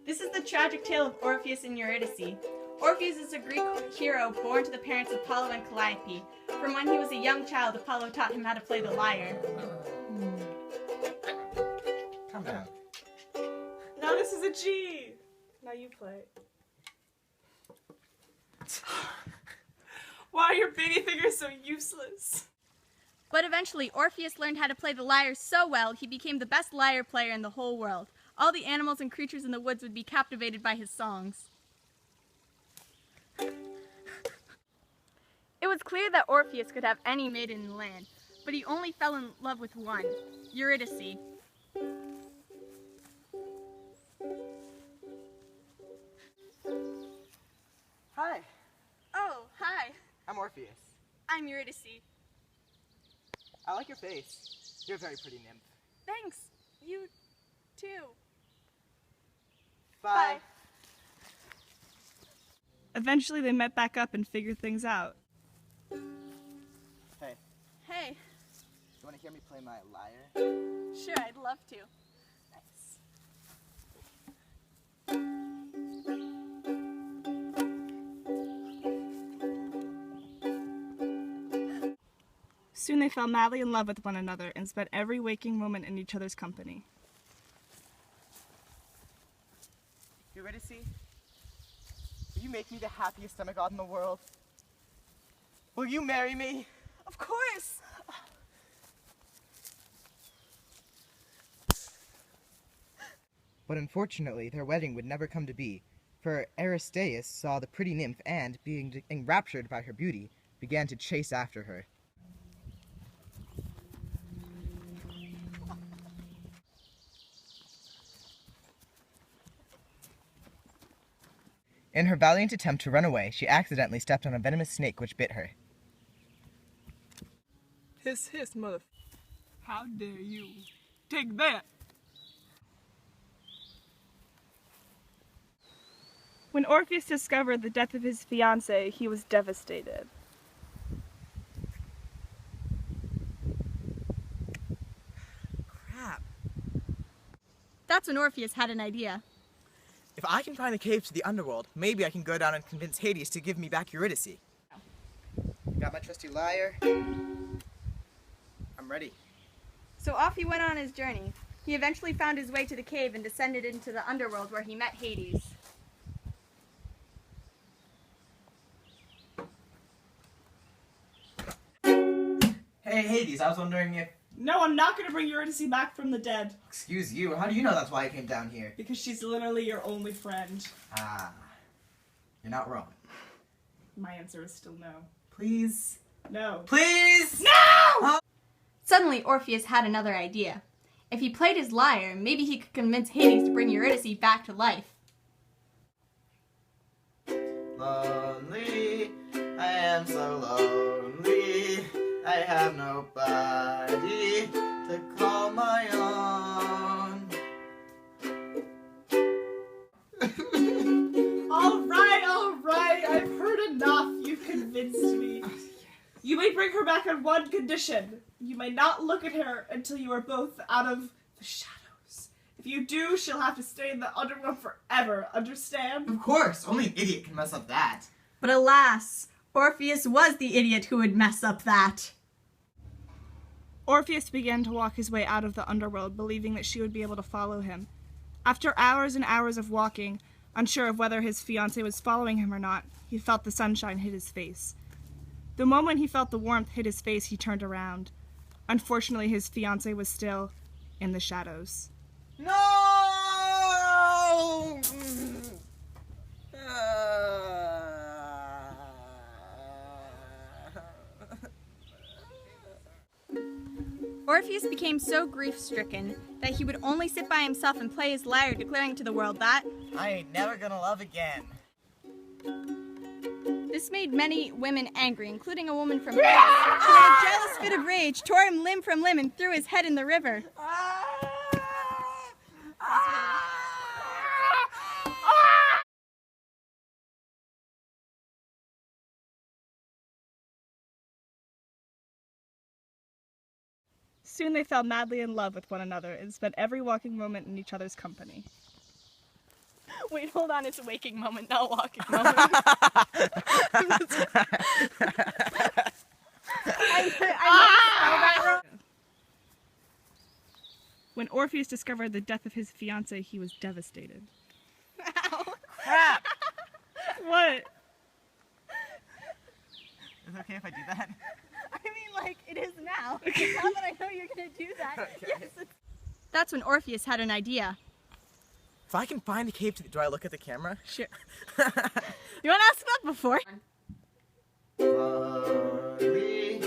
This is the tragic tale of Orpheus and Eurydice. Orpheus is a Greek hero born to the parents of Apollo and Calliope. From when he was a young child, Apollo taught him how to play the lyre. Calm down. Now this is a G. Now you play. Why are your baby fingers so useless? But eventually, Orpheus learned how to play the lyre so well, he became the best lyre player in the whole world. All the animals and creatures in the woods would be captivated by his songs. It was clear that Orpheus could have any maiden in the land, but he only fell in love with one, Eurydice. Hi, Oh, hi. I'm Orpheus. I'm Eurydice. I like your face. You're a very pretty nymph. Thanks. You too. Bye. Eventually they met back up and figured things out. Hey, Hey. you want to hear me play my lyre? Sure, I'd love to. Nice. Soon they fell madly in love with one another and spent every waking moment in each other's company. Eurydice, will you make me the happiest demigod in the world? Will you marry me? Of course! But unfortunately, their wedding would never come to be, for Aristaeus saw the pretty nymph and, being enraptured by her beauty, began to chase after her. In her valiant attempt to run away, she accidentally stepped on a venomous snake which bit her. Hiss, hiss, mother... How dare you? Take that! When Orpheus discovered the death of his fiancée, he was devastated. Crap. That's when Orpheus had an idea. If I can find the cave to the underworld, maybe I can go down and convince Hades to give me back Eurydice. Got my trusty lyre. I'm ready. So off he went on his journey. He eventually found his way to the cave and descended into the underworld where he met Hades. Hey, Hades, I was wondering if... No, I'm not going to bring Eurydice back from the dead. Excuse you, how do you know that's why I came down here? Because she's literally your only friend. Ah, you're not wrong. My answer is still no. Please? No. Please? No! Suddenly, Orpheus had another idea. If he played his lyre, maybe he could convince Hades to bring Eurydice back to life. Lonely, I am so lonely. I have nobody to call my own. All right, I've heard enough. You've convinced me. You may bring her back on one condition. You may not look at her until you are both out of the shadows. If you do, she'll have to stay in the underworld forever, understand? Of course, only an idiot can mess up that. But alas, Orpheus was the idiot who would mess up that. Orpheus began to walk his way out of the underworld, believing that she would be able to follow him. After hours and hours of walking, unsure of whether his fiancée was following him or not, he felt the sunshine hit his face. The moment he felt the warmth hit his face, he turned around. Unfortunately, his fiancée was still in the shadows. No! Orpheus became so grief-stricken that he would only sit by himself and play his lyre, declaring to the world that I ain't never gonna love again. this made many women angry, including a woman from Greece, who in a jealous fit of rage tore him limb from limb and threw his head in the river. Soon they fell madly in love with one another and spent every walking moment in each other's company. Wait, hold on. It's a waking moment, not a walking moment. When Orpheus discovered the death of his fiancée, he was devastated. Ow. Crap! What? Is it okay if I do that? I mean, like, it is now. Now that I know you're gonna do that. Okay. Yes. That's when Orpheus had an idea. If I can find the cave, do I look at the camera? Sure. You want to ask that before? Lonely,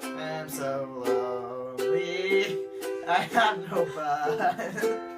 I'm so lonely, I have nobody.